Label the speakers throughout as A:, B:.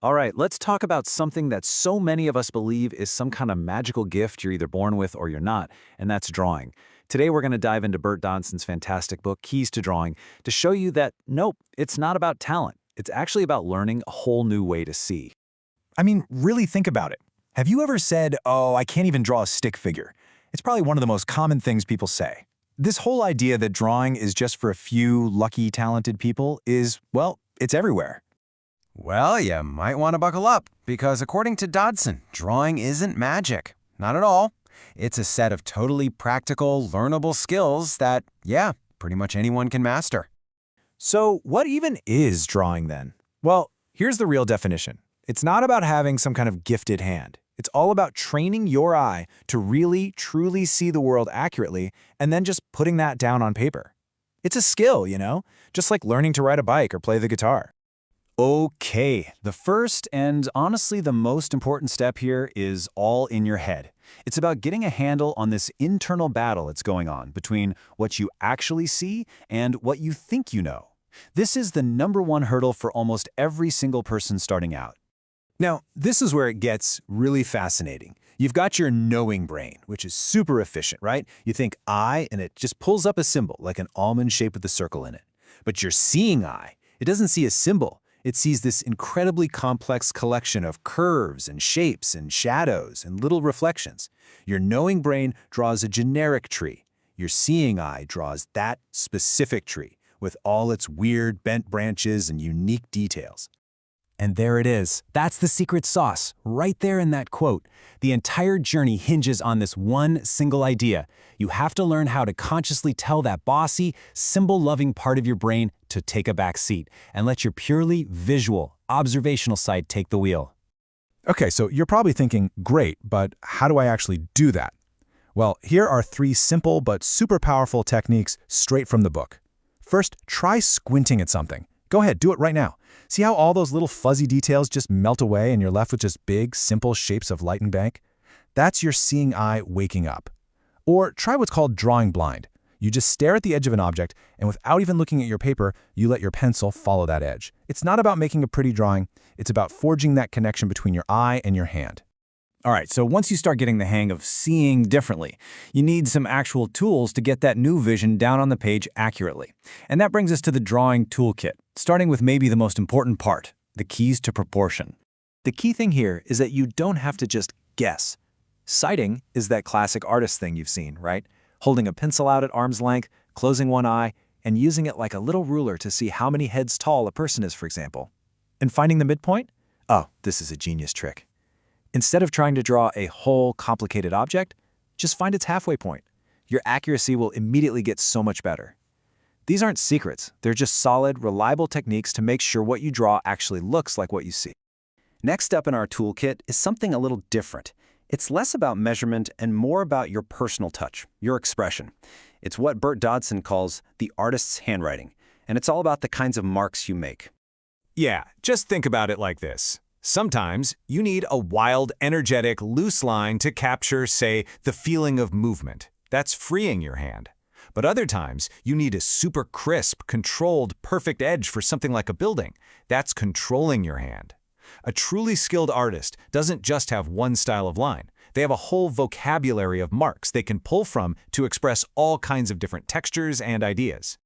A: All right, let's talk about something that so many of us believe is some kind of magical gift you're either born with or you're not, and that's drawing. Today, we're going to dive into Bert Dodson's fantastic book, Keys to Drawing, to show you that nope, it's not about talent. It's actually about learning a whole new way to see.
B: I mean, really think about it. Have you ever said, "Oh, I can't even draw a stick figure"? It's probably one of the most common things people say. This whole idea that drawing is just for a few lucky, talented people is, well, it's everywhere.
C: Well, you might want to buckle up, because according to Dodson, drawing isn't magic. Not at all. It's a set of totally practical, learnable skills that, yeah, pretty much anyone can master.
B: So what even is drawing then? Well, here's the real definition. It's not about having some kind of gifted hand. It's all about training your eye to really, truly see the world accurately and then just putting that down on paper. It's a skill, just like learning to ride a bike or play the guitar.
A: Okay, the first and honestly the most important step here is all in your head. It's about getting a handle on this internal battle that's going on between what you actually see and what you think you know. This is the #1 hurdle for almost every single person starting out.
B: Now, this is where it gets really fascinating. You've got your knowing brain, which is super efficient, right? You think I, and it just pulls up a symbol, like an almond shape with a circle in it. But your seeing eye, it doesn't see a symbol. It sees this incredibly complex collection of curves and shapes and shadows and little reflections. Your knowing brain draws a generic tree. Your seeing eye draws that specific tree with all its weird bent branches and unique details. And there it is. That's the secret sauce, right there in that quote. The entire journey hinges on this one single idea. You have to learn how to consciously tell that bossy, symbol-loving part of your brain to take a back seat and let your purely visual, observational side take the wheel.
D: Okay, so you're probably thinking, great, but how do I actually do that? Well, here are 3 simple but super powerful techniques straight from the book. First, try squinting at something. Go ahead, do it right now. See how all those little fuzzy details just melt away and you're left with just big, simple shapes of light and bank? That's your seeing eye waking up. Or try what's called drawing blind. You just stare at the edge of an object, and without even looking at your paper, you let your pencil follow that edge. It's not about making a pretty drawing, it's about forging that connection between your eye and your hand.
B: All right, so once you start getting the hang of seeing differently, you need some actual tools to get that new vision down on the page accurately. And that brings us to the drawing toolkit, starting with maybe the most important part, the keys to proportion. The key thing here is that you don't have to just guess. Sighting is that classic artist thing you've seen, right? Holding a pencil out at arm's length, closing one eye, and using it like a little ruler to see how many heads tall a person is, for example. And finding the midpoint? Oh, this is a genius trick. Instead of trying to draw a whole complicated object, just find its halfway point. Your accuracy will immediately get so much better. These aren't secrets, they're just solid, reliable techniques to make sure what you draw actually looks like what you see.
A: Next up in our toolkit is something a little different. It's less about measurement and more about your personal touch, your expression. It's what Bert Dodson calls the artist's handwriting, and it's all about the kinds of marks you make.
B: Yeah, just think about it like this. Sometimes you need a wild, energetic, loose line to capture, say, the feeling of movement. That's freeing your hand. But other times, you need a super crisp, controlled, perfect edge for something like a building. That's controlling your hand. A truly skilled artist doesn't just have one style of line. They have a whole vocabulary of marks they can pull from to express all kinds of different textures and ideas.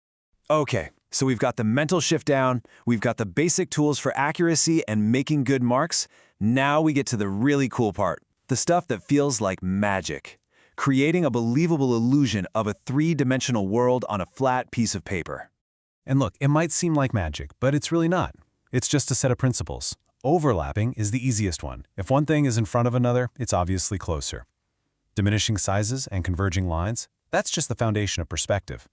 B: Okay, so we've got the mental shift down, we've got the basic tools for accuracy and making good marks. Now we get to the really cool part, the stuff that feels like magic. Creating a believable illusion of a 3-dimensional world on a flat piece of paper.
D: And look, it might seem like magic, but it's really not. It's just a set of principles. Overlapping is the easiest one. If one thing is in front of another, it's obviously closer. Diminishing sizes and converging lines, that's just the foundation of perspective.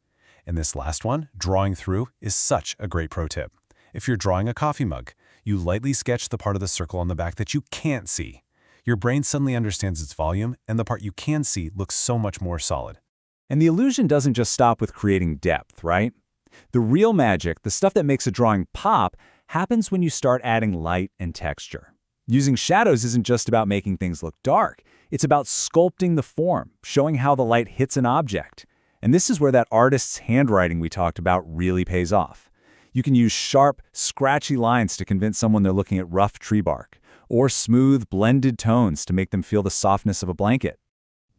D: And this last one, drawing through, is such a great pro tip. If you're drawing a coffee mug, you lightly sketch the part of the circle on the back that you can't see. Your brain suddenly understands its volume, and the part you can see looks so much more solid.
A: And the illusion doesn't just stop with creating depth, right? The real magic, the stuff that makes a drawing pop, happens when you start adding light and texture. Using shadows isn't just about making things look dark. It's about sculpting the form, showing how the light hits an object. And this is where that artist's handwriting we talked about really pays off.
B: You can use sharp, scratchy lines to convince someone they're looking at rough tree bark, or smooth, blended tones to make them feel the softness of a blanket.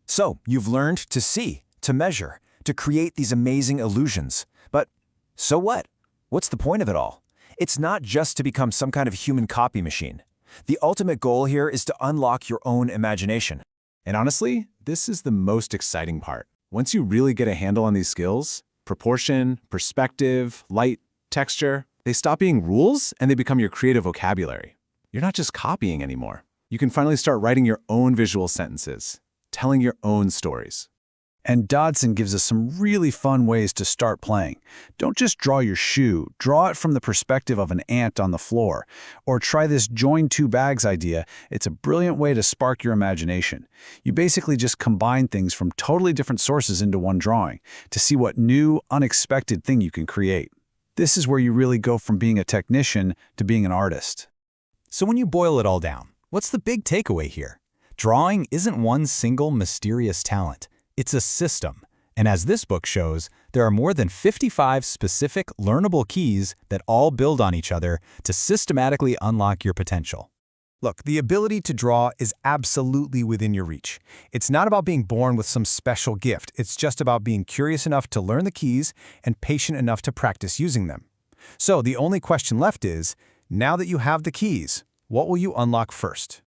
A: So, you've learned to see, to measure, to create these amazing illusions. But so what? What's the point of it all? It's not just to become some kind of human copy machine. The ultimate goal here is to unlock your own imagination.
B: And honestly, this is the most exciting part. Once you really get a handle on these skills, proportion, perspective, light, texture, they stop being rules and they become your creative vocabulary. You're not just copying anymore. You can finally start writing your own visual sentences, telling your own stories.
E: And Dodson gives us some really fun ways to start playing. Don't just draw your shoe, draw it from the perspective of an ant on the floor. Or try this join two bags idea. It's a brilliant way to spark your imagination. You basically just combine things from totally different sources into one drawing to see what new, unexpected thing you can create. This is where you really go from being a technician to being an artist.
D: So when you boil it all down, what's the big takeaway here? Drawing isn't one single mysterious talent. It's a system, and as this book shows, there are more than 55 specific learnable keys that all build on each other to systematically unlock your potential. Look, the ability to draw is absolutely within your reach. It's not about being born with some special gift. It's just about being curious enough to learn the keys and patient enough to practice using them. So the only question left is, now that you have the keys, what will you unlock first?